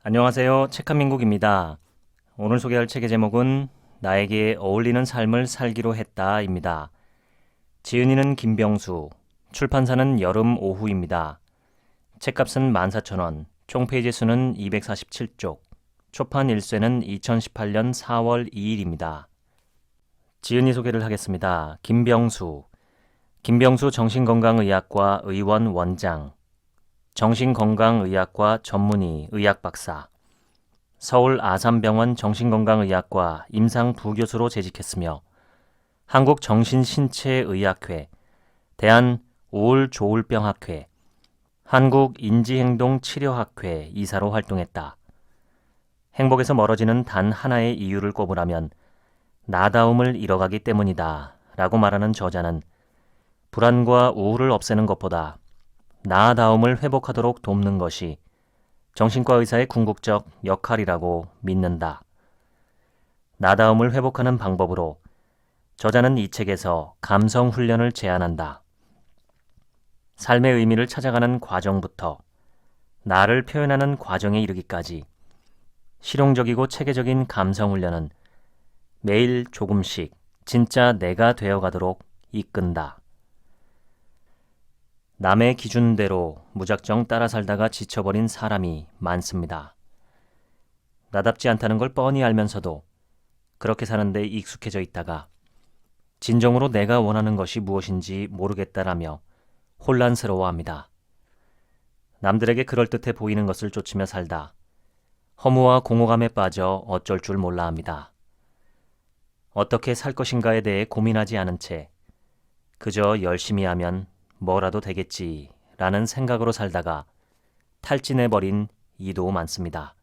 안녕하세요. 책한민국입니다. 오늘 소개할 책의 제목은 나에게 어울리는 삶을 살기로 했다입니다. 지은이는 김병수, 출판사는 여름 오후입니다. 책값은 14,000원, 총 페이지 수는 247쪽, 초판 1쇄는 2018년 4월 2일입니다. 지은이 소개를 하겠습니다. 김병수 정신건강의학과 의원 원장, 정신건강의학과 전문의 의학박사, 서울 아산병원 정신건강의학과 임상부교수로 재직했으며 한국정신신체의학회, 대한우울조울병학회, 한국인지행동치료학회 이사로 활동했다. 행복에서 멀어지는 단 하나의 이유를 꼽으라면 나다움을 잃어가기 때문이다 라고 말하는 저자는 불안과 우울을 없애는 것보다 나다움을 회복하도록 돕는 것이 정신과 의사의 궁극적 역할이라고 믿는다. 나다움을 회복하는 방법으로 저자는 이 책에서 감성 훈련을 제안한다. 삶의 의미를 찾아가는 과정부터 나를 표현하는 과정에 이르기까지 실용적이고 체계적인 감성 훈련은 매일 조금씩 진짜 내가 되어가도록 이끈다. 남의 기준대로 무작정 따라 살다가 지쳐버린 사람이 많습니다. 나답지 않다는 걸 뻔히 알면서도 그렇게 사는데 익숙해져 있다가 진정으로 내가 원하는 것이 무엇인지 모르겠다라며 혼란스러워합니다. 남들에게 그럴듯해 보이는 것을 쫓으며 살다 허무와 공허감에 빠져 어쩔 줄 몰라 합니다. 어떻게 살 것인가에 대해 고민하지 않은 채 그저 열심히 하면 뭐라도 되겠지라는 생각으로 살다가 탈진해버린 이도 많습니다.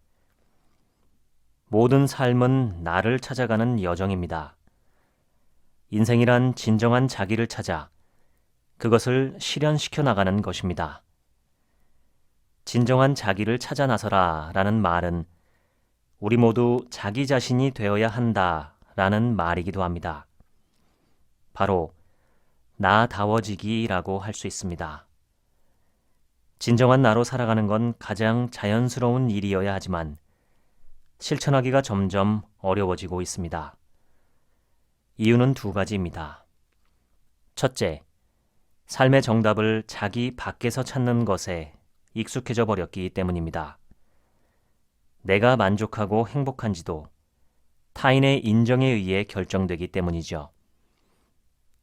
모든 삶은 나를 찾아가는 여정입니다. 인생이란 진정한 자기를 찾아 그것을 실현시켜 나가는 것입니다. 진정한 자기를 찾아 나서라 라는 말은 우리 모두 자기 자신이 되어야 한다 라는 말이기도 합니다. 바로 나다워지기라고 할 수 있습니다. 진정한 나로 살아가는 건 가장 자연스러운 일이어야 하지만 실천하기가 점점 어려워지고 있습니다. 이유는 두 가지입니다. 첫째, 삶의 정답을 자기 밖에서 찾는 것에 익숙해져 버렸기 때문입니다. 내가 만족하고 행복한지도 타인의 인정에 의해 결정되기 때문이죠.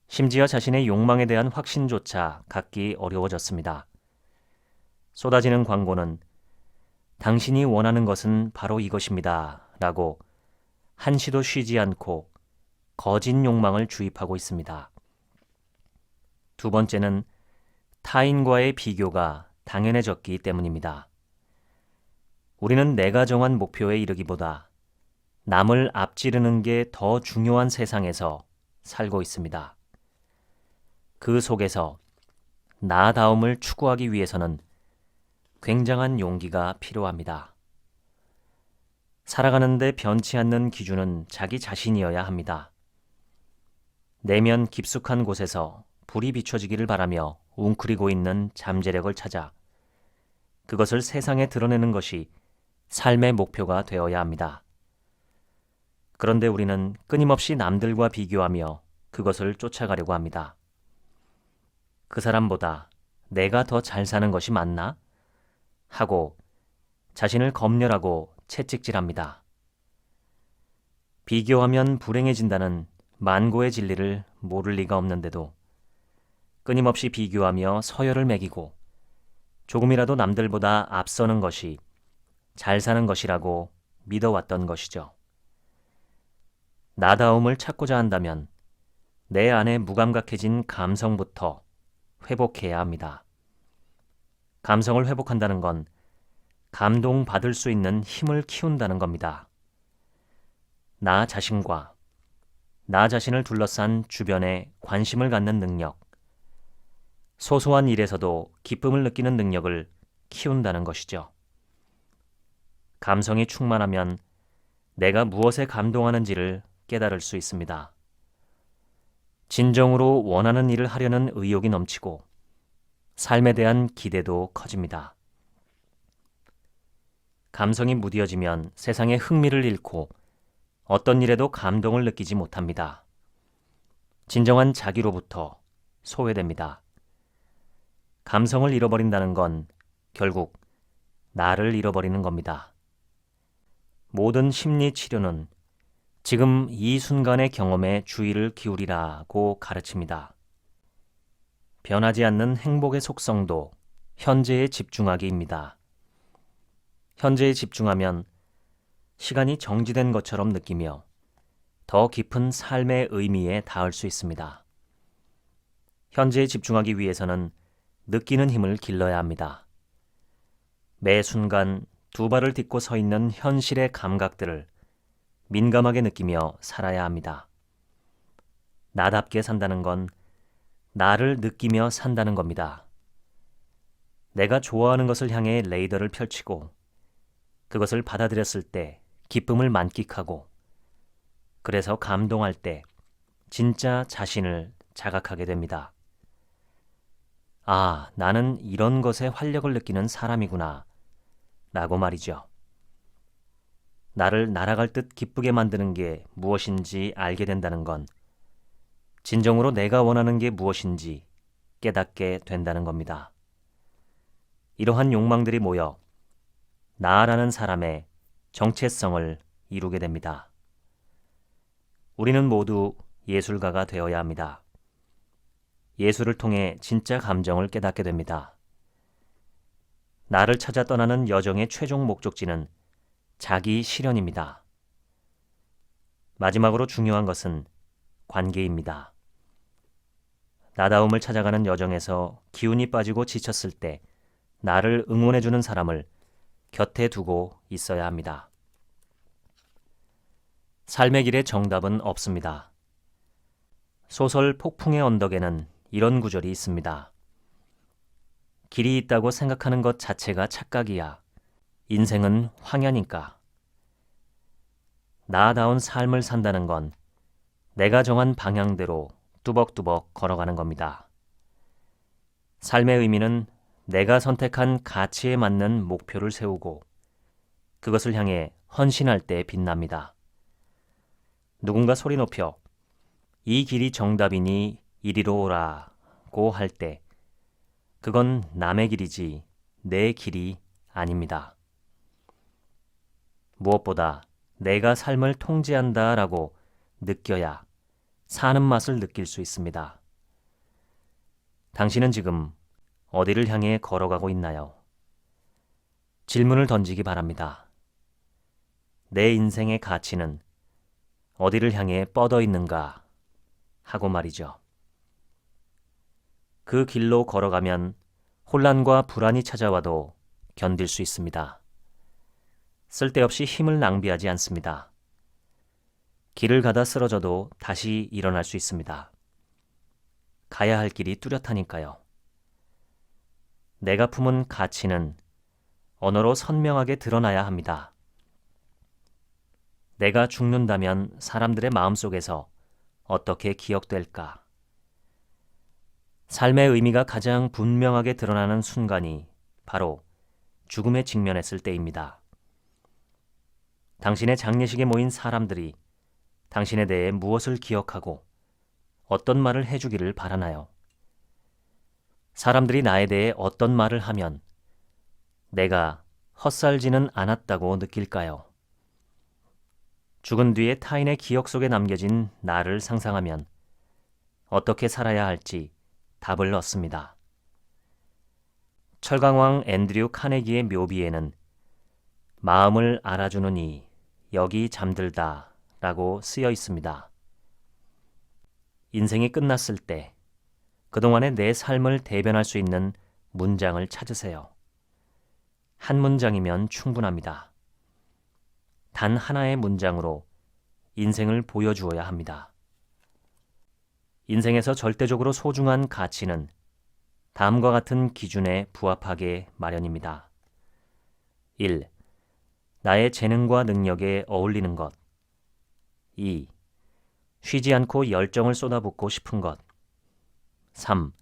심지어 자신의 욕망에 대한 확신조차 갖기 어려워졌습니다. 쏟아지는 광고는 당신이 원하는 것은 바로 이것입니다 라고 한시도 쉬지 않고 거짓 욕망을 주입하고 있습니다. 두 번째는 타인과의 비교가 당연해졌기 때문입니다. 우리는 내가 정한 목표에 이르기보다 남을 앞지르는 게 더 중요한 세상에서 살고 있습니다. 그 속에서 나다움을 추구하기 위해서는 굉장한 용기가 필요합니다. 살아가는데 변치 않는 기준은 자기 자신이어야 합니다. 내면 깊숙한 곳에서 불이 비춰지기를 바라며 웅크리고 있는 잠재력을 찾아 그것을 세상에 드러내는 것이 삶의 목표가 되어야 합니다. 그런데 우리는 끊임없이 남들과 비교하며 그것을 쫓아가려고 합니다. 그 사람보다 내가 더 잘 사는 것이 맞나? 하고 자신을 검열하고 채찍질합니다. 비교하면 불행해진다는 만고의 진리를 모를 리가 없는데도 끊임없이 비교하며 서열을 매기고 조금이라도 남들보다 앞서는 것이 잘 사는 것이라고 믿어왔던 것이죠. 나다움을 찾고자 한다면 내 안에 무감각해진 감성부터 회복해야 합니다. 감성을 회복한다는 건 감동받을 수 있는 힘을 키운다는 겁니다. 나 자신과 나 자신을 둘러싼 주변에 관심을 갖는 능력, 소소한 일에서도 기쁨을 느끼는 능력을 키운다는 것이죠. 감성이 충만하면 내가 무엇에 감동하는지를 깨달을 수 있습니다. 진정으로 원하는 일을 하려는 의욕이 넘치고 삶에 대한 기대도 커집니다. 감성이 무뎌지면 세상에 흥미를 잃고 어떤 일에도 감동을 느끼지 못합니다. 진정한 자기로부터 소외됩니다. 감성을 잃어버린다는 건 결국 나를 잃어버리는 겁니다. 모든 심리 치료는 지금 이 순간의 경험에 주의를 기울이라고 가르칩니다. 변하지 않는 행복의 속성도 현재에 집중하기입니다. 현재에 집중하면 시간이 정지된 것처럼 느끼며 더 깊은 삶의 의미에 닿을 수 있습니다. 현재에 집중하기 위해서는 느끼는 힘을 길러야 합니다. 매 순간 두 발을 딛고 서 있는 현실의 감각들을 민감하게 느끼며 살아야 합니다. 나답게 산다는 건 나를 느끼며 산다는 겁니다. 내가 좋아하는 것을 향해 레이더를 펼치고 그것을 받아들였을 때 기쁨을 만끽하고 그래서 감동할 때 진짜 자신을 자각하게 됩니다. 아, 나는 이런 것에 활력을 느끼는 사람이구나 라고 말이죠. 나를 날아갈 듯 기쁘게 만드는 게 무엇인지 알게 된다는 건 진정으로 내가 원하는 게 무엇인지 깨닫게 된다는 겁니다. 이러한 욕망들이 모여 나라는 사람의 정체성을 이루게 됩니다. 우리는 모두 예술가가 되어야 합니다. 예술을 통해 진짜 감정을 깨닫게 됩니다. 나를 찾아 떠나는 여정의 최종 목적지는 자기 실현입니다. 마지막으로 중요한 것은 관계입니다. 나다움을 찾아가는 여정에서 기운이 빠지고 지쳤을 때 나를 응원해주는 사람을 곁에 두고 있어야 합니다. 삶의 길에 정답은 없습니다. 소설 폭풍의 언덕에는 이런 구절이 있습니다. 길이 있다고 생각하는 것 자체가 착각이야. 인생은 황야니까. 나다운 삶을 산다는 건 내가 정한 방향대로 뚜벅뚜벅 걸어가는 겁니다. 삶의 의미는 내가 선택한 가치에 맞는 목표를 세우고 그것을 향해 헌신할 때 빛납니다. 누군가 소리 높여 이 길이 정답이니 이리로 오라고 할 때 그건 남의 길이지 내 길이 아닙니다. 무엇보다 내가 삶을 통제한다라고 느껴야 사는 맛을 느낄 수 있습니다. 당신은 지금 어디를 향해 걸어가고 있나요? 질문을 던지기 바랍니다. 내 인생의 가치는 어디를 향해 뻗어 있는가 하고 말이죠. 그 길로 걸어가면 혼란과 불안이 찾아와도 견딜 수 있습니다. 쓸데없이 힘을 낭비하지 않습니다. 길을 가다 쓰러져도 다시 일어날 수 있습니다. 가야 할 길이 뚜렷하니까요. 내가 품은 가치는 언어로 선명하게 드러나야 합니다. 내가 죽는다면 사람들의 마음속에서 어떻게 기억될까? 삶의 의미가 가장 분명하게 드러나는 순간이 바로 죽음에 직면했을 때입니다. 당신의 장례식에 모인 사람들이 당신에 대해 무엇을 기억하고 어떤 말을 해주기를 바라나요? 사람들이 나에 대해 어떤 말을 하면 내가 헛살지는 않았다고 느낄까요? 죽은 뒤에 타인의 기억 속에 남겨진 나를 상상하면 어떻게 살아야 할지 답을 얻습니다. 철강왕 앤드류 카네기의 묘비에는 마음을 알아주는 이 여기 잠들다 라고 쓰여 있습니다. 인생이 끝났을 때 그동안의 내 삶을 대변할 수 있는 문장을 찾으세요. 한 문장이면 충분합니다. 단 하나의 문장으로 인생을 보여주어야 합니다. 인생에서 절대적으로 소중한 가치는 다음과 같은 기준에 부합하게 마련입니다. 1. 나의 재능과 능력에 어울리는 것. 2. 쉬지 않고 열정을 쏟아붓고 싶은 것. 3.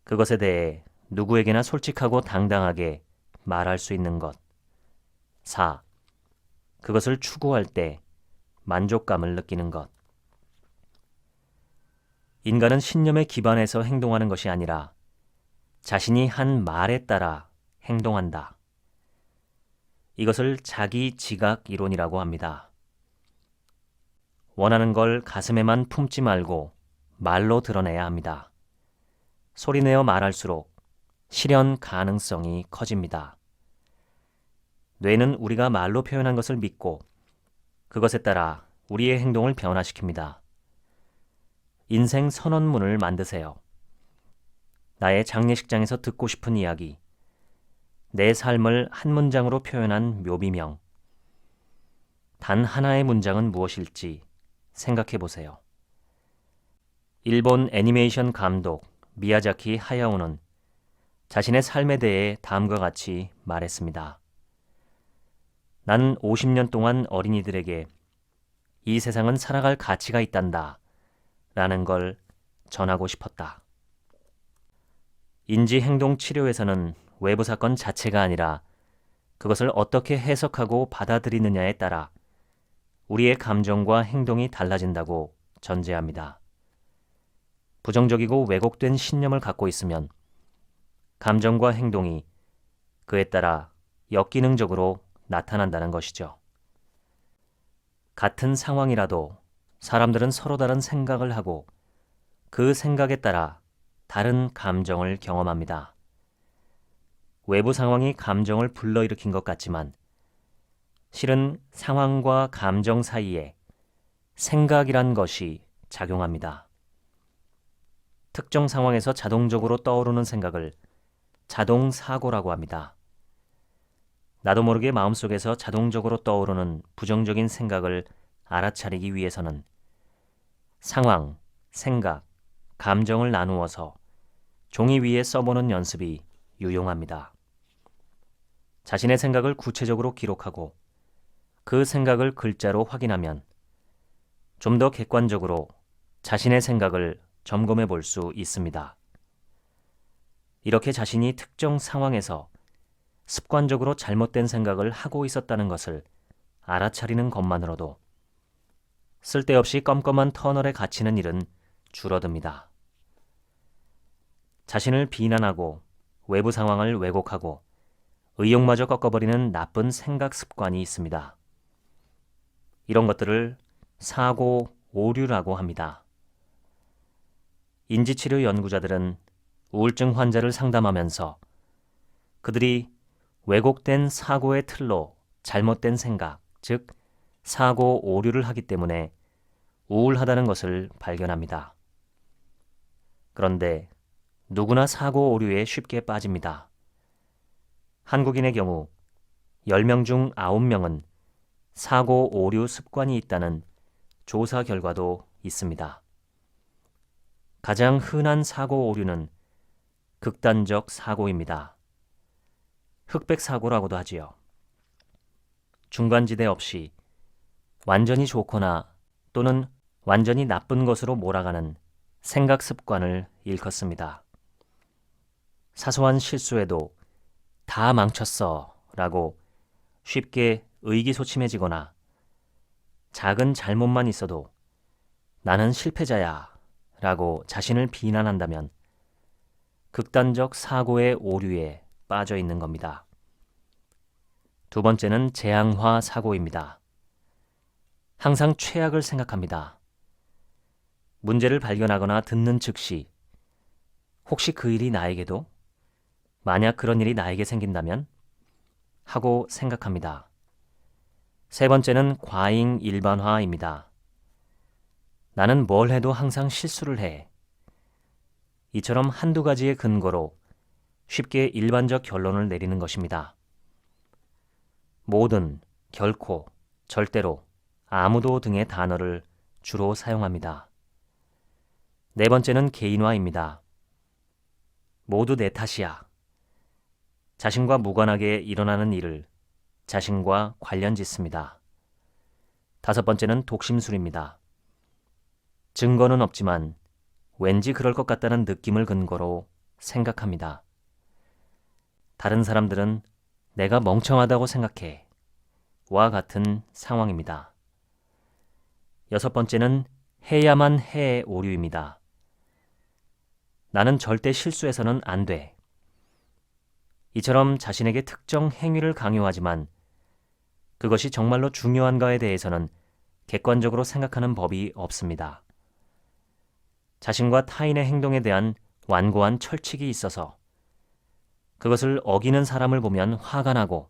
그것에 대해 누구에게나 솔직하고 당당하게 말할 수 있는 것. 4. 그것을 추구할 때 만족감을 느끼는 것. 인간은 신념에 기반해서 행동하는 것이 아니라 자신이 한 말에 따라 행동한다. 이것을 자기 지각 이론이라고 합니다. 원하는 걸 가슴에만 품지 말고 말로 드러내야 합니다. 소리내어 말할수록 실현 가능성이 커집니다. 뇌는 우리가 말로 표현한 것을 믿고 그것에 따라 우리의 행동을 변화시킵니다. 인생 선언문을 만드세요. 나의 장례식장에서 듣고 싶은 이야기, 내 삶을 한 문장으로 표현한 묘비명. 단 하나의 문장은 무엇일지 생각해 보세요. 일본 애니메이션 감독 미야자키 하야오는 자신의 삶에 대해 다음과 같이 말했습니다. 나는 50년 동안 어린이들에게 이 세상은 살아갈 가치가 있단다 라는 걸 전하고 싶었다. 인지행동치료에서는 외부 사건 자체가 아니라 그것을 어떻게 해석하고 받아들이느냐에 따라 우리의 감정과 행동이 달라진다고 전제합니다. 부정적이고 왜곡된 신념을 갖고 있으면 감정과 행동이 그에 따라 역기능적으로 나타난다는 것이죠. 같은 상황이라도 사람들은 서로 다른 생각을 하고 그 생각에 따라 다른 감정을 경험합니다. 외부 상황이 감정을 불러일으킨 것 같지만 실은 상황과 감정 사이에 생각이란 것이 작용합니다. 특정 상황에서 자동적으로 떠오르는 생각을 자동사고라고 합니다. 나도 모르게 마음속에서 자동적으로 떠오르는 부정적인 생각을 알아차리기 위해서는 상황, 생각, 감정을 나누어서 종이 위에 써보는 연습이 유용합니다. 자신의 생각을 구체적으로 기록하고 그 생각을 글자로 확인하면 좀 더 객관적으로 자신의 생각을 점검해 볼 수 있습니다. 이렇게 자신이 특정 상황에서 습관적으로 잘못된 생각을 하고 있었다는 것을 알아차리는 것만으로도 쓸데없이 껌껌한 터널에 갇히는 일은 줄어듭니다. 자신을 비난하고 외부 상황을 왜곡하고 의욕마저 꺾어버리는 나쁜 생각 습관이 있습니다. 이런 것들을 사고 오류라고 합니다. 인지치료 연구자들은 우울증 환자를 상담하면서 그들이 왜곡된 사고의 틀로 잘못된 생각, 즉 사고 오류를 하기 때문에 우울하다는 것을 발견합니다. 그런데 누구나 사고 오류에 쉽게 빠집니다. 한국인의 경우 10명 중 9명은 사고 오류 습관이 있다는 조사 결과도 있습니다. 가장 흔한 사고 오류는 극단적 사고입니다. 흑백 사고라고도 하지요. 중간지대 없이 완전히 좋거나 또는 완전히 나쁜 것으로 몰아가는 생각 습관을 일컫습니다. 사소한 실수에도 다 망쳤어 라고 쉽게 의기소침해지거나 작은 잘못만 있어도 나는 실패자야 라고 자신을 비난한다면 극단적 사고의 오류에 빠져 있는 겁니다. 두 번째는 재앙화 사고입니다. 항상 최악을 생각합니다. 문제를 발견하거나 듣는 즉시 혹시 그 일이 나에게도? 만약 그런 일이 나에게 생긴다면? 하고 생각합니다. 세 번째는 과잉 일반화입니다. 나는 뭘 해도 항상 실수를 해. 이처럼 한두 가지의 근거로 쉽게 일반적 결론을 내리는 것입니다. 모든, 결코, 절대로, 아무도 등의 단어를 주로 사용합니다. 네 번째는 개인화입니다. 모두 내 탓이야. 자신과 무관하게 일어나는 일을 자신과 관련 짓습니다. 다섯 번째는 독심술입니다. 증거는 없지만 왠지 그럴 것 같다는 느낌을 근거로 생각합니다. 다른 사람들은 내가 멍청하다고 생각해. 와 같은 상황입니다. 여섯 번째는 해야만 해의 오류입니다. 나는 절대 실수해서는 안 돼. 이처럼 자신에게 특정 행위를 강요하지만 그것이 정말로 중요한가에 대해서는 객관적으로 생각하는 법이 없습니다. 자신과 타인의 행동에 대한 완고한 철칙이 있어서 그것을 어기는 사람을 보면 화가 나고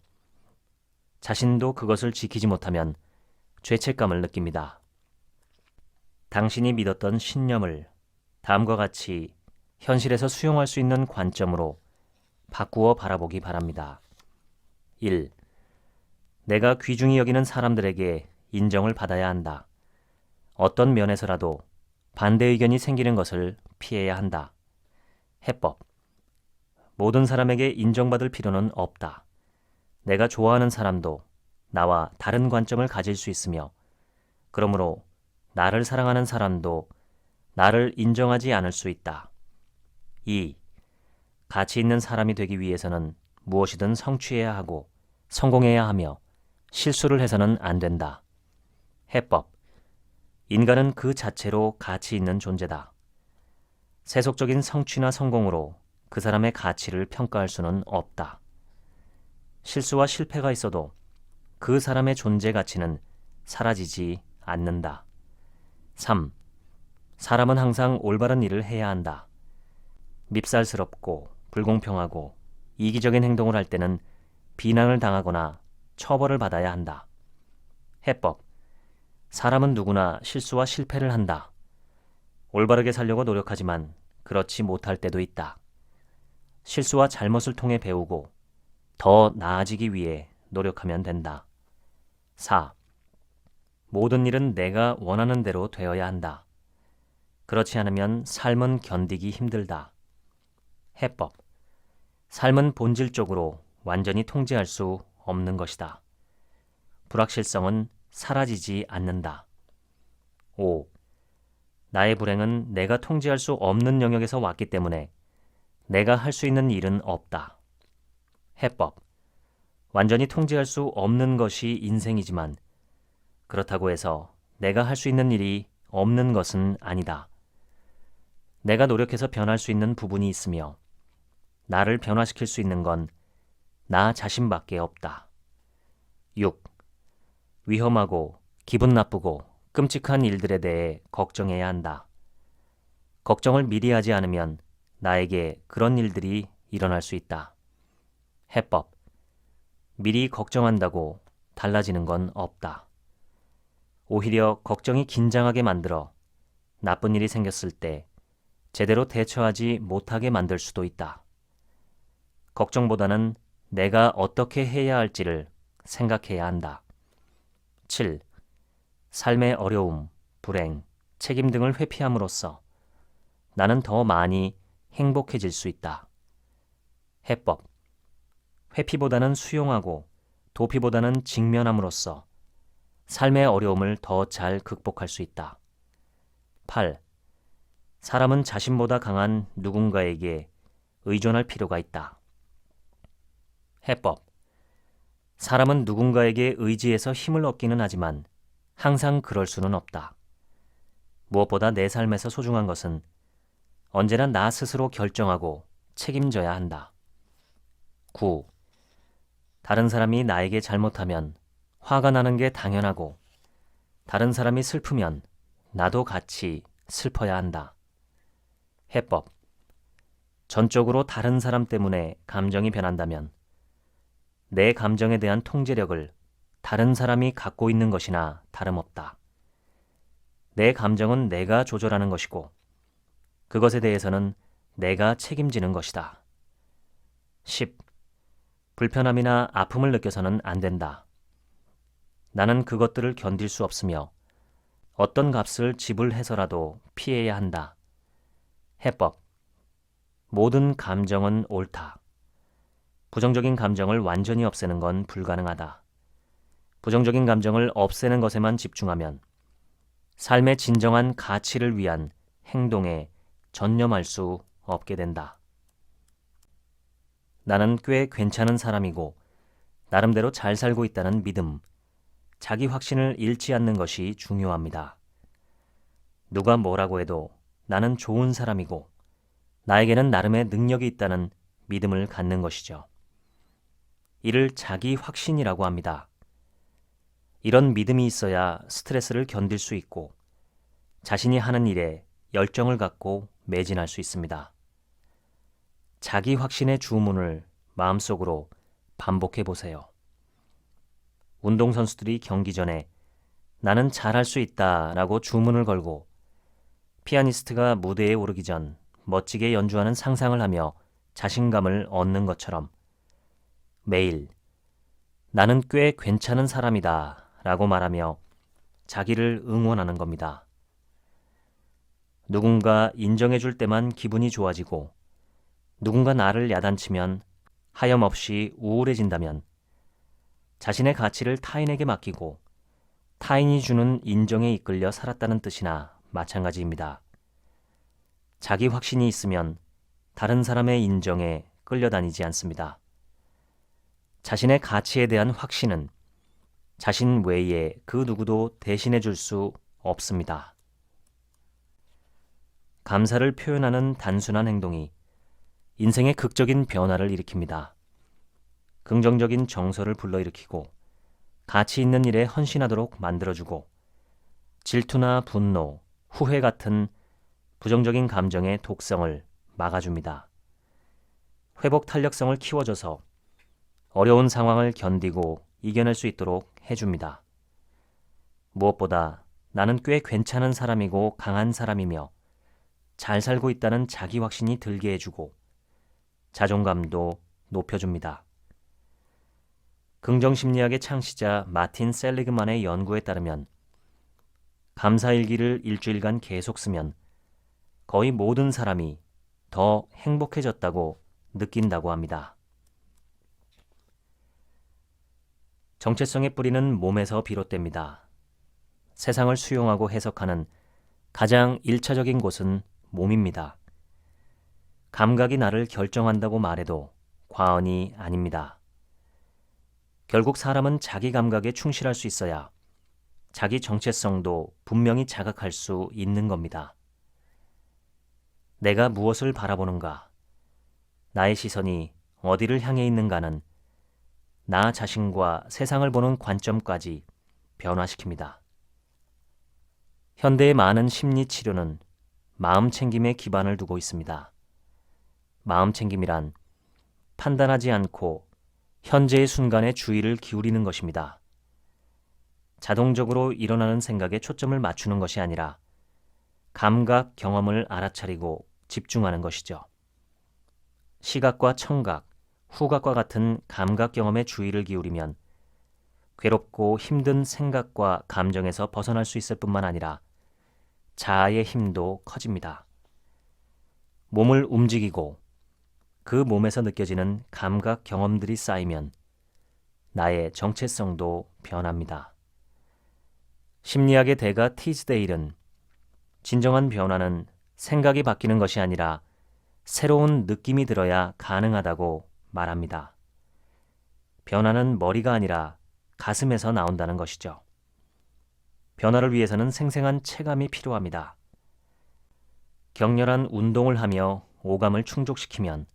자신도 그것을 지키지 못하면 죄책감을 느낍니다. 당신이 믿었던 신념을 다음과 같이 현실에서 수용할 수 있는 관점으로 바꾸어 바라보기 바랍니다. 1. 내가 귀중히 여기는 사람들에게 인정을 받아야 한다. 어떤 면에서라도 반대 의견이 생기는 것을 피해야 한다. 해법. 모든 사람에게 인정받을 필요는 없다. 내가 좋아하는 사람도 나와 다른 관점을 가질 수 있으며 그러므로 나를 사랑하는 사람도 나를 인정하지 않을 수 있다. 2. 가치 있는 사람이 되기 위해서는 무엇이든 성취해야 하고 성공해야 하며 실수를 해서는 안 된다. 해법. 인간은 그 자체로 가치 있는 존재다. 세속적인 성취나 성공으로 그 사람의 가치를 평가할 수는 없다. 실수와 실패가 있어도 그 사람의 존재 가치는 사라지지 않는다. 3. 사람은 항상 올바른 일을 해야 한다. 밉살스럽고 불공평하고 이기적인 행동을 할 때는 비난을 당하거나 처벌을 받아야 한다. 해법. 사람은 누구나 실수와 실패를 한다. 올바르게 살려고 노력하지만 그렇지 못할 때도 있다. 실수와 잘못을 통해 배우고 더 나아지기 위해 노력하면 된다. 4. 모든 일은 내가 원하는 대로 되어야 한다. 그렇지 않으면 삶은 견디기 힘들다. 해법. 삶은 본질적으로 완전히 통제할 수 없는 것이다. 불확실성은 사라지지 않는다. 5. 나의 불행은 내가 통제할 수 없는 영역에서 왔기 때문에 내가 할 수 있는 일은 없다. 해법. 완전히 통제할 수 없는 것이 인생이지만 그렇다고 해서 내가 할 수 있는 일이 없는 것은 아니다. 내가 노력해서 변할 수 있는 부분이 있으며 나를 변화시킬 수 있는 건 나 자신밖에 없다. 6. 위험하고 기분 나쁘고 끔찍한 일들에 대해 걱정해야 한다. 걱정을 미리 하지 않으면 나에게 그런 일들이 일어날 수 있다. 해법. 미리 걱정한다고 달라지는 건 없다. 오히려 걱정이 긴장하게 만들어 나쁜 일이 생겼을 때 제대로 대처하지 못하게 만들 수도 있다. 걱정보다는 내가 어떻게 해야 할지를 생각해야 한다. 7. 삶의 어려움, 불행, 책임 등을 회피함으로써 나는 더 많이 행복해질 수 있다. 해법. 회피보다는 수용하고 도피보다는 직면함으로써 삶의 어려움을 더 잘 극복할 수 있다. 8. 사람은 자신보다 강한 누군가에게 의존할 필요가 있다. 해법. 사람은 누군가에게 의지해서 힘을 얻기는 하지만 항상 그럴 수는 없다. 무엇보다 내 삶에서 소중한 것은 언제나 나 스스로 결정하고 책임져야 한다. 9. 다른 사람이 나에게 잘못하면 화가 나는 게 당연하고 다른 사람이 슬프면 나도 같이 슬퍼야 한다. 해법. 전적으로 다른 사람 때문에 감정이 변한다면 내 감정에 대한 통제력을 다른 사람이 갖고 있는 것이나 다름없다. 내 감정은 내가 조절하는 것이고 그것에 대해서는 내가 책임지는 것이다. 10. 불편함이나 아픔을 느껴서는 안 된다. 나는 그것들을 견딜 수 없으며 어떤 값을 지불해서라도 피해야 한다. 해법. 모든 감정은 옳다. 부정적인 감정을 완전히 없애는 건 불가능하다. 부정적인 감정을 없애는 것에만 집중하면 삶의 진정한 가치를 위한 행동에 전념할 수 없게 된다. 나는 꽤 괜찮은 사람이고 나름대로 잘 살고 있다는 믿음, 자기 확신을 잃지 않는 것이 중요합니다. 누가 뭐라고 해도 나는 좋은 사람이고 나에게는 나름의 능력이 있다는 믿음을 갖는 것이죠. 이를 자기 확신이라고 합니다. 이런 믿음이 있어야 스트레스를 견딜 수 있고 자신이 하는 일에 열정을 갖고 매진할 수 있습니다. 자기 확신의 주문을 마음속으로 반복해 보세요. 운동선수들이 경기 전에 나는 잘할 수 있다라고 주문을 걸고 피아니스트가 무대에 오르기 전 멋지게 연주하는 상상을 하며 자신감을 얻는 것처럼 매일 나는 꽤 괜찮은 사람이다 라고 말하며 자기를 응원하는 겁니다. 누군가 인정해 줄 때만 기분이 좋아지고 누군가 나를 야단치면 하염없이 우울해진다면 자신의 가치를 타인에게 맡기고 타인이 주는 인정에 이끌려 살았다는 뜻이나 마찬가지입니다. 자기 확신이 있으면 다른 사람의 인정에 끌려다니지 않습니다. 자신의 가치에 대한 확신은 자신 외에 그 누구도 대신해 줄 수 없습니다. 감사를 표현하는 단순한 행동이 인생의 극적인 변화를 일으킵니다. 긍정적인 정서를 불러일으키고 가치 있는 일에 헌신하도록 만들어주고 질투나 분노, 후회 같은 부정적인 감정의 독성을 막아줍니다. 회복 탄력성을 키워줘서 어려운 상황을 견디고 이겨낼 수 있도록 해줍니다. 무엇보다 나는 꽤 괜찮은 사람이고 강한 사람이며 잘 살고 있다는 자기 확신이 들게 해주고 자존감도 높여줍니다. 긍정심리학의 창시자 마틴 셀리그만의 연구에 따르면 감사일기를 일주일간 계속 쓰면 거의 모든 사람이 더 행복해졌다고 느낀다고 합니다. 정체성의 뿌리는 몸에서 비롯됩니다. 세상을 수용하고 해석하는 가장 1차적인 곳은 몸입니다. 감각이 나를 결정한다고 말해도 과언이 아닙니다. 결국 사람은 자기 감각에 충실할 수 있어야 자기 정체성도 분명히 자각할 수 있는 겁니다. 내가 무엇을 바라보는가, 나의 시선이 어디를 향해 있는가는 나 자신과 세상을 보는 관점까지 변화시킵니다. 현대의 많은 심리 치료는 마음 챙김에 기반을 두고 있습니다. 마음 챙김이란 판단하지 않고 현재의 순간에 주의를 기울이는 것입니다. 자동적으로 일어나는 생각에 초점을 맞추는 것이 아니라 감각, 경험을 알아차리고 집중하는 것이죠. 시각과 청각, 후각과 같은 감각 경험에 주의를 기울이면 괴롭고 힘든 생각과 감정에서 벗어날 수 있을 뿐만 아니라 자아의 힘도 커집니다. 몸을 움직이고 그 몸에서 느껴지는 감각 경험들이 쌓이면 나의 정체성도 변합니다. 심리학의 대가 티즈데일은 진정한 변화는 생각이 바뀌는 것이 아니라 새로운 느낌이 들어야 가능하다고 말합니다. 변화는 머리가 아니라 가슴에서 나온다는 것이죠. 변화를 위해서는 생생한 체감이 필요합니다. 격렬한 운동을 하며 오감을 충족시키면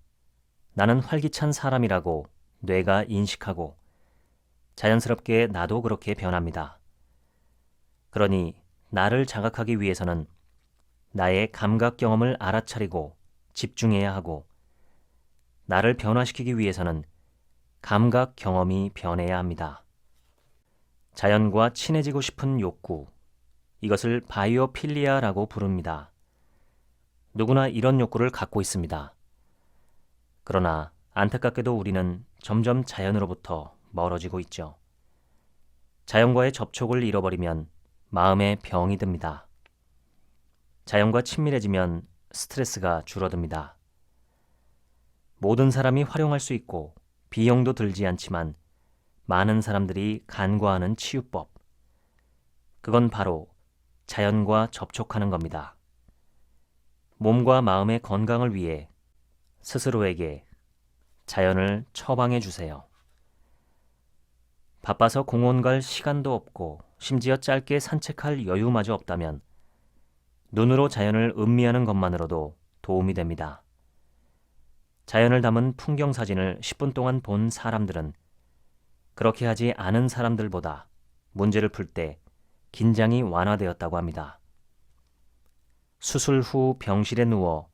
나는 활기찬 사람이라고 뇌가 인식하고 자연스럽게 나도 그렇게 변합니다. 그러니 나를 자각하기 위해서는 나의 감각 경험을 알아차리고 집중해야 하고 나를 변화시키기 위해서는 감각 경험이 변해야 합니다. 자연과 친해지고 싶은 욕구, 이것을 바이오필리아라고 부릅니다. 누구나 이런 욕구를 갖고 있습니다. 그러나 안타깝게도 우리는 점점 자연으로부터 멀어지고 있죠. 자연과의 접촉을 잃어버리면 마음에 병이 듭니다. 자연과 친밀해지면 스트레스가 줄어듭니다. 모든 사람이 활용할 수 있고 비용도 들지 않지만 많은 사람들이 간과하는 치유법. 그건 바로 자연과 접촉하는 겁니다. 몸과 마음의 건강을 위해 스스로에게 자연을 처방해 주세요. 바빠서 공원 갈 시간도 없고 심지어 짧게 산책할 여유마저 없다면 눈으로 자연을 음미하는 것만으로도 도움이 됩니다. 자연을 담은 풍경 사진을 10분 동안 본 사람들은 그렇게 하지 않은 사람들보다 문제를 풀 때 긴장이 완화되었다고 합니다. 수술 후 병실에 누워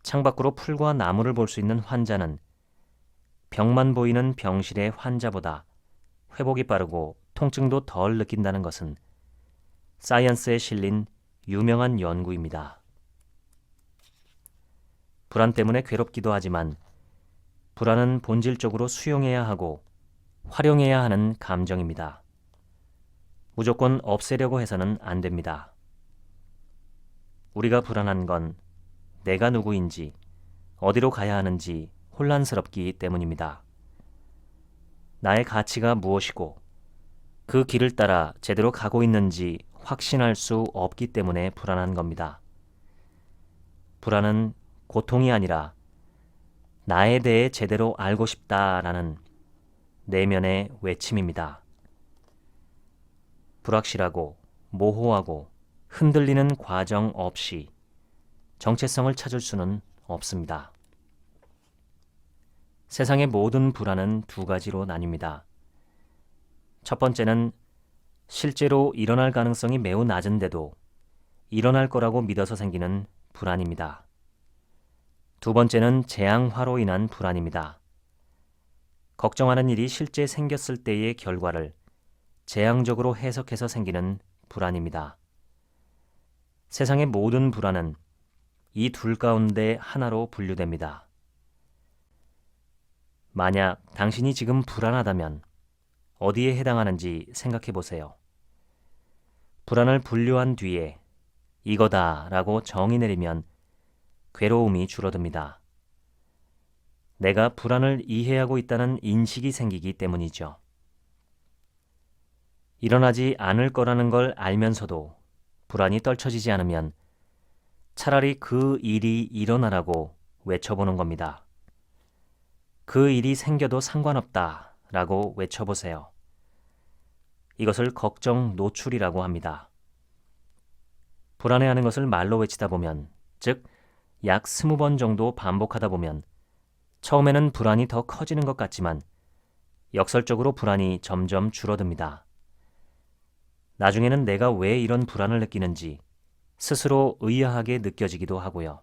창밖으로 풀과 나무를 볼 수 있는 환자는 병만 보이는 병실의 환자보다 회복이 빠르고 통증도 덜 느낀다는 것은 사이언스에 실린 유명한 연구입니다. 불안 때문에 괴롭기도 하지만 불안은 본질적으로 수용해야 하고 활용해야 하는 감정입니다. 무조건 없애려고 해서는 안 됩니다. 우리가 불안한 건 내가 누구인지, 어디로 가야 하는지 혼란스럽기 때문입니다. 나의 가치가 무엇이고 그 길을 따라 제대로 가고 있는지 확신할 수 없기 때문에 불안한 겁니다. 불안은 고통이 아니라 나에 대해 제대로 알고 싶다라는 내면의 외침입니다. 불확실하고 모호하고 흔들리는 과정 없이 정체성을 찾을 수는 없습니다. 세상의 모든 불안은 두 가지로 나뉩니다. 첫 번째는 실제로 일어날 가능성이 매우 낮은데도 일어날 거라고 믿어서 생기는 불안입니다. 두 번째는 재앙화로 인한 불안입니다. 걱정하는 일이 실제 생겼을 때의 결과를 재앙적으로 해석해서 생기는 불안입니다. 세상의 모든 불안은 이 둘 가운데 하나로 분류됩니다. 만약 당신이 지금 불안하다면 어디에 해당하는지 생각해 보세요. 불안을 분류한 뒤에 이거다라고 정의 내리면 괴로움이 줄어듭니다. 내가 불안을 이해하고 있다는 인식이 생기기 때문이죠. 일어나지 않을 거라는 걸 알면서도 불안이 떨쳐지지 않으면 차라리 그 일이 일어나라고 외쳐보는 겁니다. 그 일이 생겨도 상관없다 라고 외쳐보세요. 이것을 걱정 노출이라고 합니다. 불안해하는 것을 말로 외치다 보면, 즉 약 20번 정도 반복하다 보면 처음에는 불안이 더 커지는 것 같지만 역설적으로 불안이 점점 줄어듭니다. 나중에는 내가 왜 이런 불안을 느끼는지 스스로 의아하게 느껴지기도 하고요.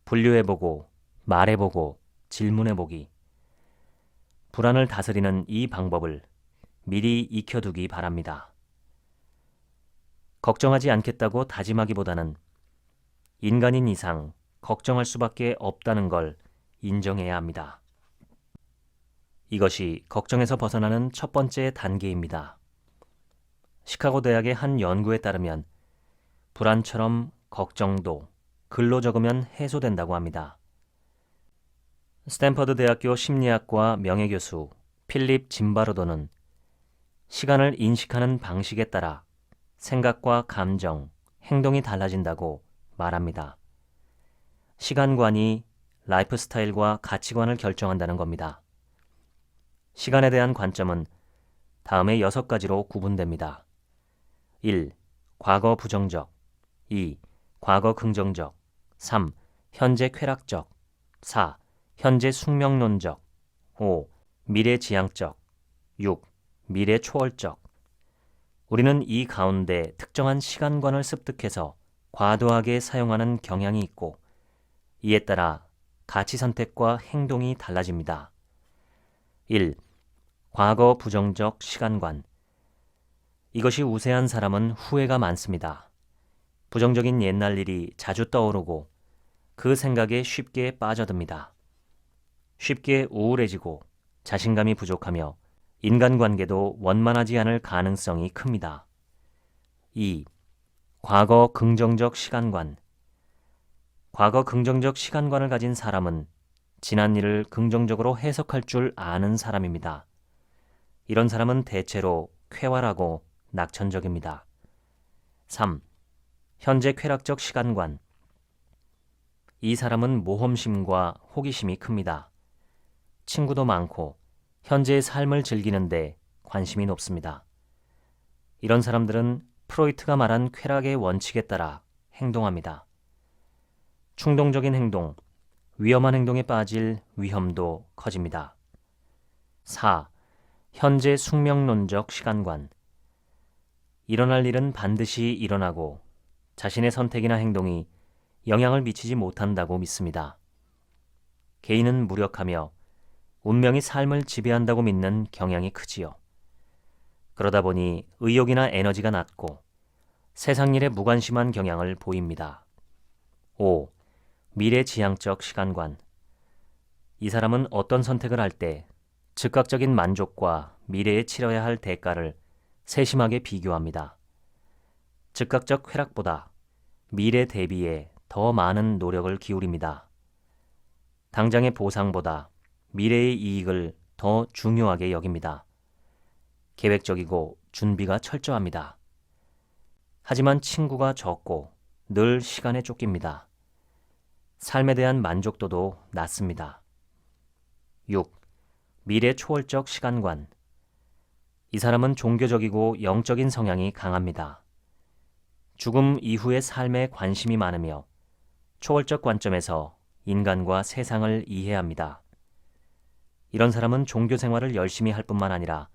분류해보고, 말해보고, 질문해보기. 불안을 다스리는 이 방법을 미리 익혀두기 바랍니다. 걱정하지 않겠다고 다짐하기보다는 인간인 이상 걱정할 수밖에 없다는 걸 인정해야 합니다. 이것이 걱정에서 벗어나는 첫 번째 단계입니다. 시카고 대학의 한 연구에 따르면 불안처럼 걱정도 글로 적으면 해소된다고 합니다. 스탠퍼드 대학교 심리학과 명예교수 필립 짐바르도는 시간을 인식하는 방식에 따라 생각과 감정, 행동이 달라진다고 말합니다. 시간관이 라이프 스타일과 가치관을 결정한다는 겁니다. 시간에 대한 관점은 다음의 6가지로 구분됩니다. 1. 과거 부정적 2. 과거 긍정적 3. 현재 쾌락적 4. 현재 숙명론적 5. 미래 지향적 6. 미래 초월적 우리는 이 가운데 특정한 시간관을 습득해서 과도하게 사용하는 경향이 있고 이에 따라 가치 선택과 행동이 달라집니다. 1. 과거 부정적 시간관 이것이 우세한 사람은 후회가 많습니다. 부정적인 옛날 일이 자주 떠오르고 그 생각에 쉽게 빠져듭니다. 쉽게 우울해지고 자신감이 부족하며 인간관계도 원만하지 않을 가능성이 큽니다. 2. 과거 긍정적 시간관 과거 긍정적 시간관을 가진 사람은 지난 일을 긍정적으로 해석할 줄 아는 사람입니다. 이런 사람은 대체로 쾌활하고 낙천적입니다. 3. 현재 쾌락적 시간관 이 사람은 모험심과 호기심이 큽니다. 친구도 많고 현재의 삶을 즐기는데 관심이 높습니다. 이런 사람들은 프로이트가 말한 쾌락의 원칙에 따라 행동합니다. 충동적인 행동, 위험한 행동에 빠질 위험도 커집니다. 4. 현재 숙명론적 시간관. 일어날 일은 반드시 일어나고 자신의 선택이나 행동이 영향을 미치지 못한다고 믿습니다. 개인은 무력하며 운명이 삶을 지배한다고 믿는 경향이 크지요. 그러다 보니 의욕이나 에너지가 낮고 세상 일에 무관심한 경향을 보입니다. 5. 미래지향적 시간관. 이 사람은 어떤 선택을 할 때 즉각적인 만족과 미래에 치러야 할 대가를 세심하게 비교합니다. 즉각적 쾌락보다 미래 대비에 더 많은 노력을 기울입니다. 당장의 보상보다 미래의 이익을 더 중요하게 여깁니다. 계획적이고 준비가 철저합니다. 하지만 친구가 적고 늘 시간에 쫓깁니다. 삶에 대한 만족도도 낮습니다. 6. 미래 초월적 시간관. 이 사람은 종교적이고 영적인 성향이 강합니다. 죽음 이후의 삶에 관심이 많으며 초월적 관점에서 인간과 세상을 이해합니다. 이런 사람은 종교 생활을 열심히 할 뿐만 아니라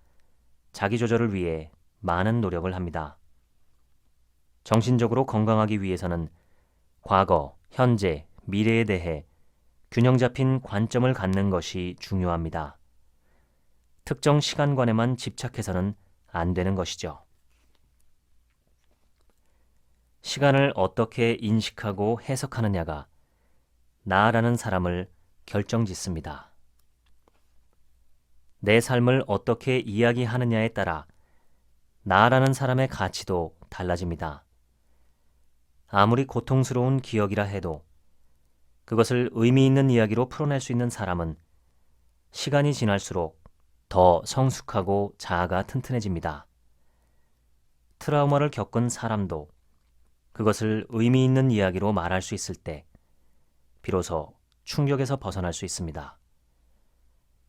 자기 조절을 위해 많은 노력을 합니다. 정신적으로 건강하기 위해서는 과거, 현재, 미래에 대해 균형 잡힌 관점을 갖는 것이 중요합니다. 특정 시간관에만 집착해서는 안 되는 것이죠. 시간을 어떻게 인식하고 해석하느냐가 나라는 사람을 결정짓습니다. 내 삶을 어떻게 이야기하느냐에 따라 나라는 사람의 가치도 달라집니다. 아무리 고통스러운 기억이라 해도 그것을 의미 있는 이야기로 풀어낼 수 있는 사람은 시간이 지날수록 더 성숙하고 자아가 튼튼해집니다. 트라우마를 겪은 사람도 그것을 의미 있는 이야기로 말할 수 있을 때 비로소 충격에서 벗어날 수 있습니다.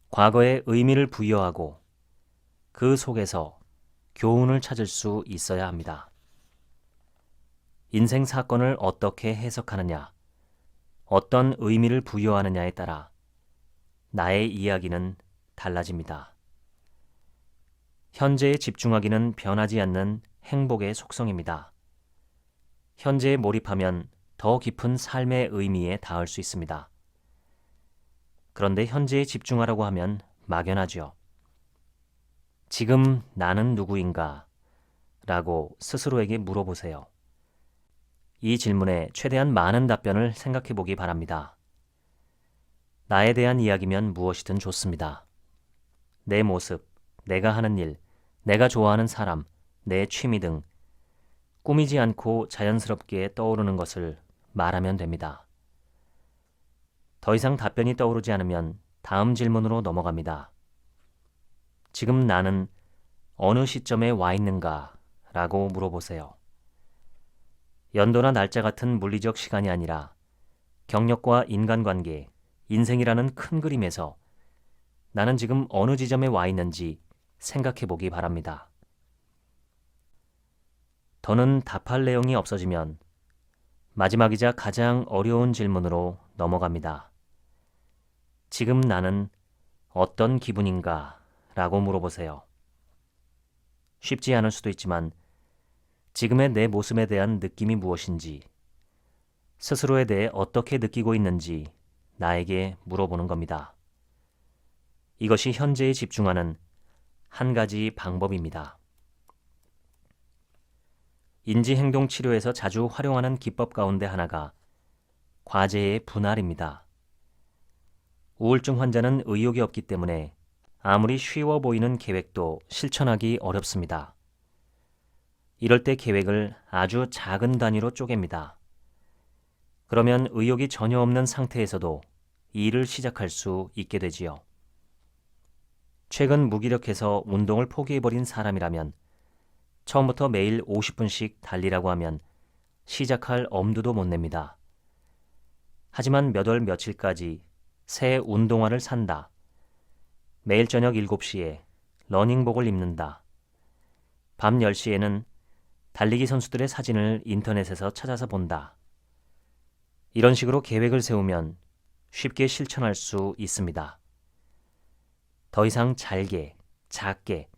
과거에 의미를 부여하고 그 속에서 교훈을 찾을 수 있어야 합니다. 인생 사건을 어떻게 해석하느냐, 어떤 의미를 부여하느냐에 따라 나의 이야기는 달라집니다. 현재에 집중하기는 변하지 않는 행복의 속성입니다. 현재에 몰입하면 더 깊은 삶의 의미에 닿을 수 있습니다. 그런데 현재에 집중하라고 하면 막연하죠. 지금 나는 누구인가? 라고 스스로에게 물어보세요. 이 질문에 최대한 많은 답변을 생각해 보기 바랍니다. 나에 대한 이야기면 무엇이든 좋습니다. 내 모습, 내가 하는 일, 내가 좋아하는 사람, 내 취미 등 꾸미지 않고 자연스럽게 떠오르는 것을 말하면 됩니다. 더 이상 답변이 떠오르지 않으면 다음 질문으로 넘어갑니다. 지금 나는 어느 시점에 와 있는가? 라고 물어보세요. 연도나 날짜 같은 물리적 시간이 아니라 경력과 인간관계, 인생이라는 큰 그림에서 나는 지금 어느 지점에 와 있는지 생각해 보기 바랍니다. 더는 답할 내용이 없어지면 마지막이자 가장 어려운 질문으로 넘어갑니다. 지금 나는 어떤 기분인가? 라고 물어보세요. 쉽지 않을 수도 있지만 지금의 내 모습에 대한 느낌이 무엇인지, 스스로에 대해 어떻게 느끼고 있는지 나에게 물어보는 겁니다. 이것이 현재에 집중하는 한 가지 방법입니다. 인지행동치료에서 자주 활용하는 기법 가운데 하나가 과제의 분할입니다. 우울증 환자는 의욕이 없기 때문에 아무리 쉬워 보이는 계획도 실천하기 어렵습니다. 이럴 때 계획을 아주 작은 단위로 쪼갭니다. 그러면 의욕이 전혀 없는 상태에서도 일을 시작할 수 있게 되지요. 최근 무기력해서 운동을 포기해버린 사람이라면 처음부터 매일 50분씩 달리라고 하면 시작할 엄두도 못 냅니다. 하지만 몇 월 며칠까지 새 운동화를 산다, 매일 저녁 7시에 러닝복을 입는다. 밤 10시에는 달리기 선수들의 사진을 인터넷에서 찾아서 본다. 이런 식으로 계획을 세우면 쉽게 실천할 수 있습니다. 더 이상 잘게, 작게,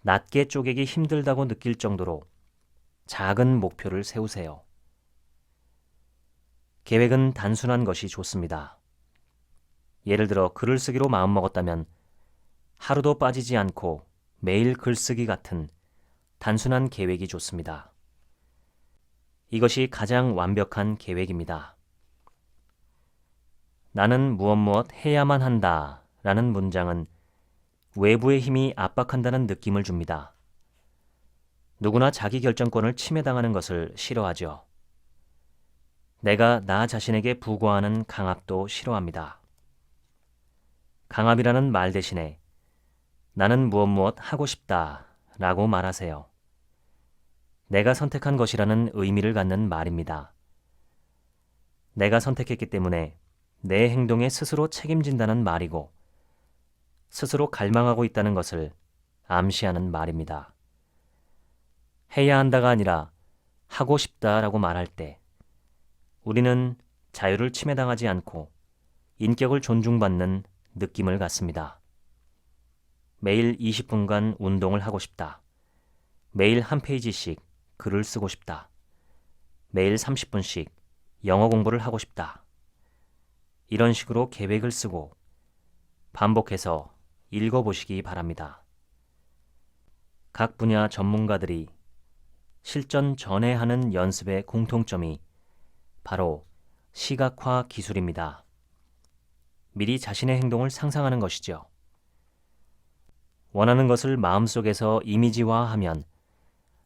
낮게 쪼개기 힘들다고 느낄 정도로 작은 목표를 세우세요. 계획은 단순한 것이 좋습니다. 예를 들어 글을 쓰기로 마음먹었다면 하루도 빠지지 않고 매일 글쓰기 같은 단순한 계획이 좋습니다. 이것이 가장 완벽한 계획입니다. 나는 무엇 해야만 한다 라는 문장은 외부의 힘이 압박한다는 느낌을 줍니다. 누구나 자기 결정권을 침해당하는 것을 싫어하죠. 내가 나 자신에게 부과하는 강압도 싫어합니다. 강압이라는 말 대신에 나는 무엇 하고 싶다 라고 말하세요. 내가 선택한 것이라는 의미를 갖는 말입니다. 내가 선택했기 때문에 내 행동에 스스로 책임진다는 말이고 스스로 갈망하고 있다는 것을 암시하는 말입니다. 해야 한다가 아니라 하고 싶다라고 말할 때 우리는 자유를 침해당하지 않고 인격을 존중받는 느낌을 갖습니다. 매일 20분간 운동을 하고 싶다. 매일 한 페이지씩 글을 쓰고 싶다. 매일 30분씩 영어 공부를 하고 싶다. 이런 식으로 계획을 쓰고 반복해서 읽어보시기 바랍니다. 각 분야 전문가들이 실전 전에 하는 연습의 공통점이 바로 시각화 기술입니다. 미리 자신의 행동을 상상하는 것이죠. 원하는 것을 마음속에서 이미지화하면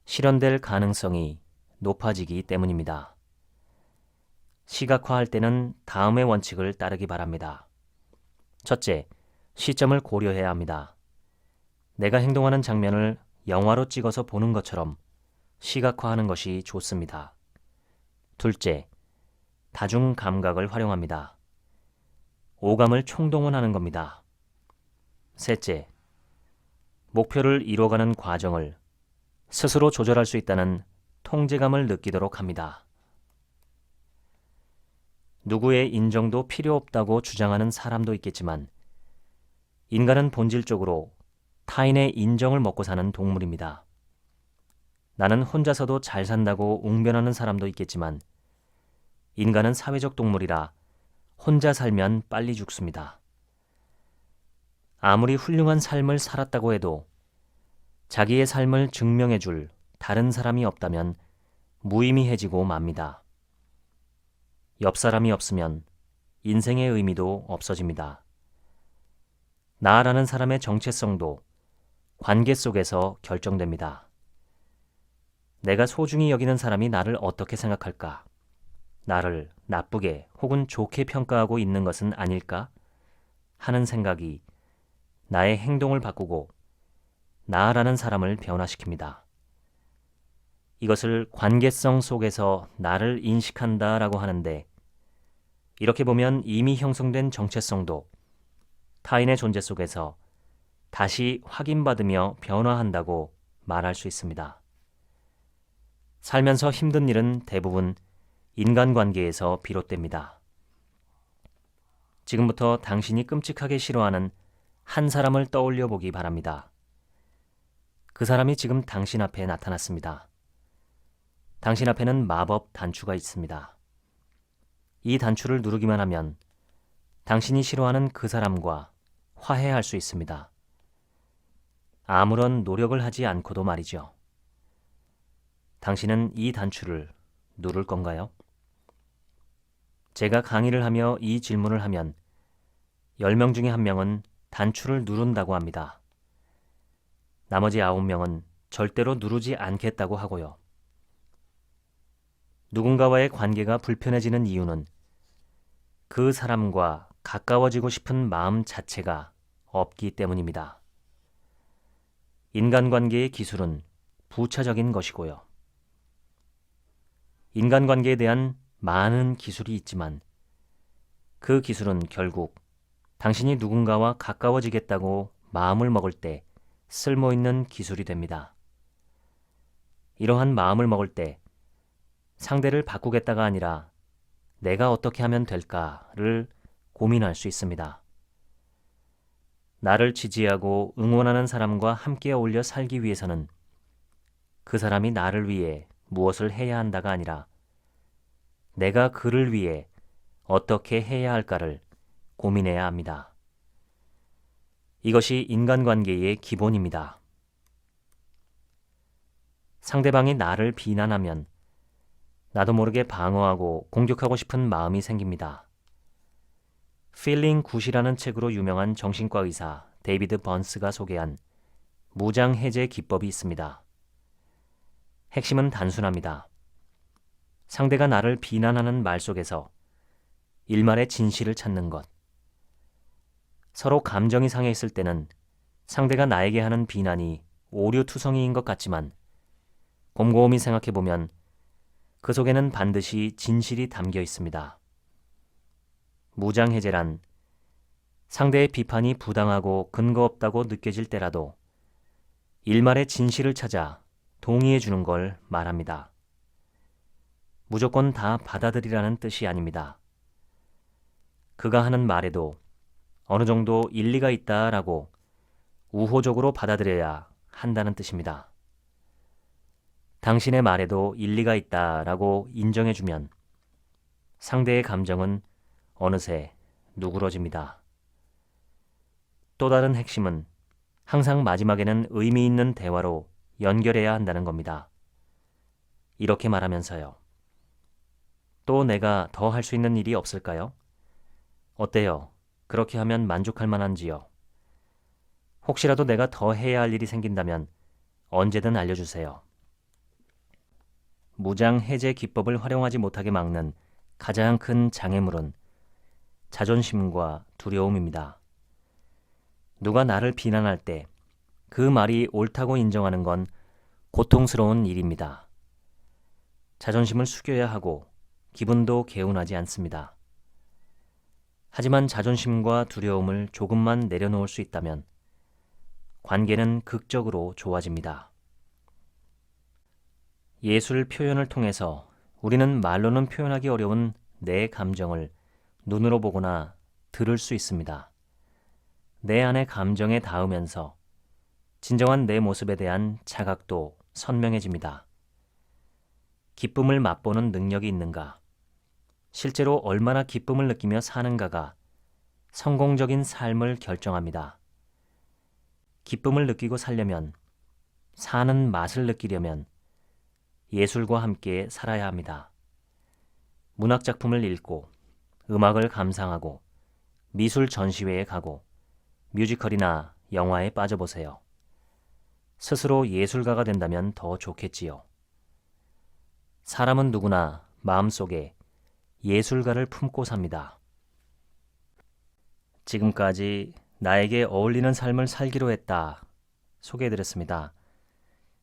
실현될 가능성이 높아지기 때문입니다. 시각화할 때는 다음의 원칙을 따르기 바랍니다. 첫째, 시점을 고려해야 합니다. 내가 행동하는 장면을 영화로 찍어서 보는 것처럼 시각화하는 것이 좋습니다. 둘째, 다중 감각을 활용합니다. 오감을 총동원하는 겁니다. 셋째, 목표를 이뤄가는 과정을 스스로 조절할 수 있다는 통제감을 느끼도록 합니다. 누구의 인정도 필요 없다고 주장하는 사람도 있겠지만 인간은 본질적으로 타인의 인정을 먹고 사는 동물입니다. 나는 혼자서도 잘 산다고 웅변하는 사람도 있겠지만 인간은 사회적 동물이라 혼자 살면 빨리 죽습니다. 아무리 훌륭한 삶을 살았다고 해도 자기의 삶을 증명해줄 다른 사람이 없다면 무의미해지고 맙니다. 옆 사람이 없으면 인생의 의미도 없어집니다. 나라는 사람의 정체성도 관계 속에서 결정됩니다. 내가 소중히 여기는 사람이 나를 어떻게 생각할까? 나를 나쁘게 혹은 좋게 평가하고 있는 것은 아닐까? 하는 생각이 나의 행동을 바꾸고 나라는 사람을 변화시킵니다. 이것을 관계성 속에서 나를 인식한다라고 하는데 이렇게 보면 이미 형성된 정체성도 타인의 존재 속에서 다시 확인받으며 변화한다고 말할 수 있습니다. 살면서 힘든 일은 대부분 인간관계에서 비롯됩니다. 지금부터 당신이 끔찍하게 싫어하는 한 사람을 떠올려 보기 바랍니다. 그 사람이 지금 당신 앞에 나타났습니다. 당신 앞에는 마법 단추가 있습니다. 이 단추를 누르기만 하면 당신이 싫어하는 그 사람과 화해할 수 있습니다. 아무런 노력을 하지 않고도 말이죠. 당신은 이 단추를 누를 건가요? 제가 강의를 하며 이 질문을 하면 10명 중에 1명은 단추를 누른다고 합니다. 나머지 9명은 절대로 누르지 않겠다고 하고요. 누군가와의 관계가 불편해지는 이유는 그 사람과 가까워지고 싶은 마음 자체가 없기 때문입니다. 인간관계의 기술은 부차적인 것이고요. 인간관계에 대한 많은 기술이 있지만 그 기술은 결국 당신이 누군가와 가까워지겠다고 마음을 먹을 때 쓸모있는 기술이 됩니다. 이러한 마음을 먹을 때 상대를 바꾸겠다가 아니라 내가 어떻게 하면 될까를 고민할 수 있습니다. 나를 지지하고 응원하는 사람과 함께 어울려 살기 위해서는 그 사람이 나를 위해 무엇을 해야 한다가 아니라 내가 그를 위해 어떻게 해야 할까를 고민해야 합니다. 이것이 인간관계의 기본입니다. 상대방이 나를 비난하면 나도 모르게 방어하고 공격하고 싶은 마음이 생깁니다. Feeling Good이라는 책으로 유명한 정신과 의사 데이비드 번스가 소개한 무장 해제 기법이 있습니다. 핵심은 단순합니다. 상대가 나를 비난하는 말 속에서 일말의 진실을 찾는 것. 서로 감정이 상해 있을 때는 상대가 나에게 하는 비난이 오류투성이인 것 같지만 곰곰이 생각해보면 그 속에는 반드시 진실이 담겨 있습니다. 무장해제란 상대의 비판이 부당하고 근거 없다고 느껴질 때라도 일말의 진실을 찾아 동의해 주는 걸 말합니다. 무조건 다 받아들이라는 뜻이 아닙니다. 그가 하는 말에도 어느 정도 일리가 있다라고 우호적으로 받아들여야 한다는 뜻입니다. 당신의 말에도 일리가 있다라고 인정해주면 상대의 감정은 어느새 누그러집니다. 또 다른 핵심은 항상 마지막에는 의미 있는 대화로 연결해야 한다는 겁니다. 이렇게 말하면서요. 또 내가 더 할 수 있는 일이 없을까요? 어때요? 그렇게 하면 만족할 만한지요? 혹시라도 내가 더 해야 할 일이 생긴다면 언제든 알려주세요. 무장 해제 기법을 활용하지 못하게 막는 가장 큰 장애물은 자존심과 두려움입니다. 누가 나를 비난할 때 그 말이 옳다고 인정하는 건 고통스러운 일입니다. 자존심을 숙여야 하고 기분도 개운하지 않습니다. 하지만 자존심과 두려움을 조금만 내려놓을 수 있다면 관계는 극적으로 좋아집니다. 예술 표현을 통해서 우리는 말로는 표현하기 어려운 내 감정을 눈으로 보거나 들을 수 있습니다. 내 안의 감정에 닿으면서 진정한 내 모습에 대한 자각도 선명해집니다. 기쁨을 맛보는 능력이 있는가, 실제로 얼마나 기쁨을 느끼며 사는가가 성공적인 삶을 결정합니다. 기쁨을 느끼고 살려면, 사는 맛을 느끼려면 예술과 함께 살아야 합니다. 문학작품을 읽고 음악을 감상하고 미술 전시회에 가고 뮤지컬이나 영화에 빠져보세요. 스스로 예술가가 된다면 더 좋겠지요. 사람은 누구나 마음속에 예술가를 품고 삽니다. 지금까지 나에게 어울리는 삶을 살기로 했다 소개해드렸습니다.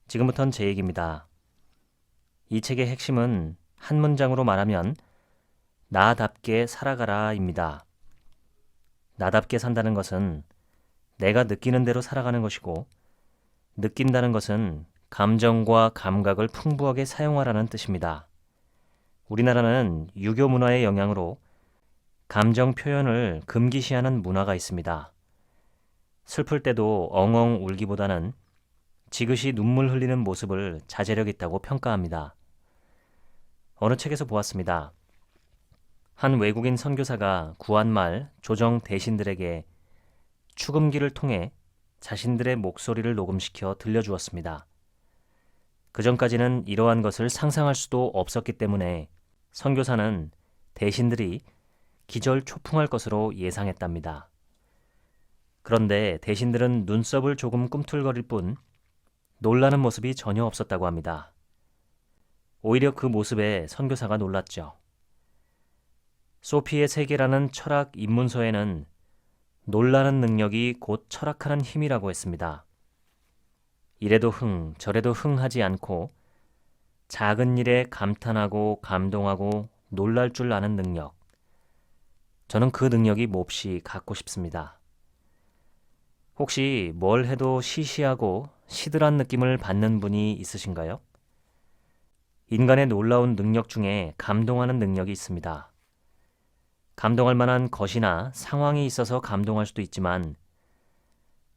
지금부턴 제 얘기입니다. 이 책의 핵심은 한 문장으로 말하면 나답게 살아가라입니다. 나답게 산다는 것은 내가 느끼는 대로 살아가는 것이고 느낀다는 것은 감정과 감각을 풍부하게 사용하라는 뜻입니다. 우리나라는 유교 문화의 영향으로 감정 표현을 금기시하는 문화가 있습니다. 슬플 때도 엉엉 울기보다는 지그시 눈물 흘리는 모습을 자제력 있다고 평가합니다. 어느 책에서 보았습니다. 한 외국인 선교사가 구한말 조정 대신들에게 축음기를 통해 자신들의 목소리를 녹음시켜 들려주었습니다. 그전까지는 이러한 것을 상상할 수도 없었기 때문에 선교사는 대신들이 기절초풍할 것으로 예상했답니다. 그런데 대신들은 눈썹을 조금 꿈틀거릴 뿐 놀라는 모습이 전혀 없었다고 합니다. 오히려 그 모습에 선교사가 놀랐죠. 소피의 세계라는 철학 입문서에는 놀라는 능력이 곧 철학하는 힘이라고 했습니다. 이래도 흥, 저래도 흥하지 않고 작은 일에 감탄하고 감동하고 놀랄 줄 아는 능력. 저는 그 능력이 몹시 갖고 싶습니다. 혹시 뭘 해도 시시하고 시들한 느낌을 받는 분이 있으신가요? 인간의 놀라운 능력 중에 감동하는 능력이 있습니다. 감동할 만한 것이나 상황이 있어서 감동할 수도 있지만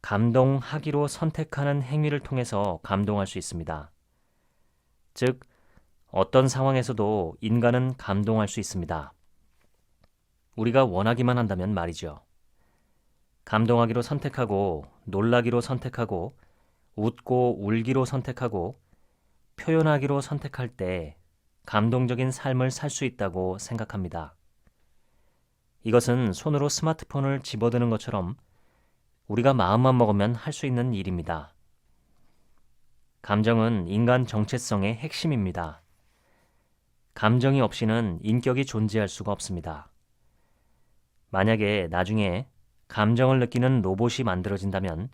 감동하기로 선택하는 행위를 통해서 감동할 수 있습니다. 즉, 어떤 상황에서도 인간은 감동할 수 있습니다. 우리가 원하기만 한다면 말이죠. 감동하기로 선택하고, 놀라기로 선택하고, 웃고 울기로 선택하고, 표현하기로 선택할 때 감동적인 삶을 살 수 있다고 생각합니다. 이것은 손으로 스마트폰을 집어드는 것처럼 우리가 마음만 먹으면 할 수 있는 일입니다. 감정은 인간 정체성의 핵심입니다. 감정이 없이는 인격이 존재할 수가 없습니다. 만약에 나중에 감정을 느끼는 로봇이 만들어진다면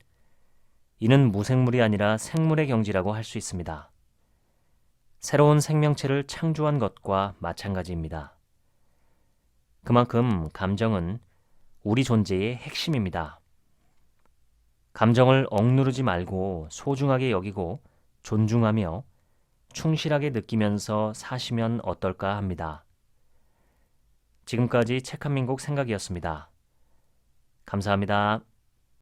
이는 무생물이 아니라 생물의 경지라고 할 수 있습니다. 새로운 생명체를 창조한 것과 마찬가지입니다. 그만큼 감정은 우리 존재의 핵심입니다. 감정을 억누르지 말고 소중하게 여기고 존중하며 충실하게 느끼면서 사시면 어떨까 합니다. 지금까지 책 한 민국 생각이었습니다. 감사합니다.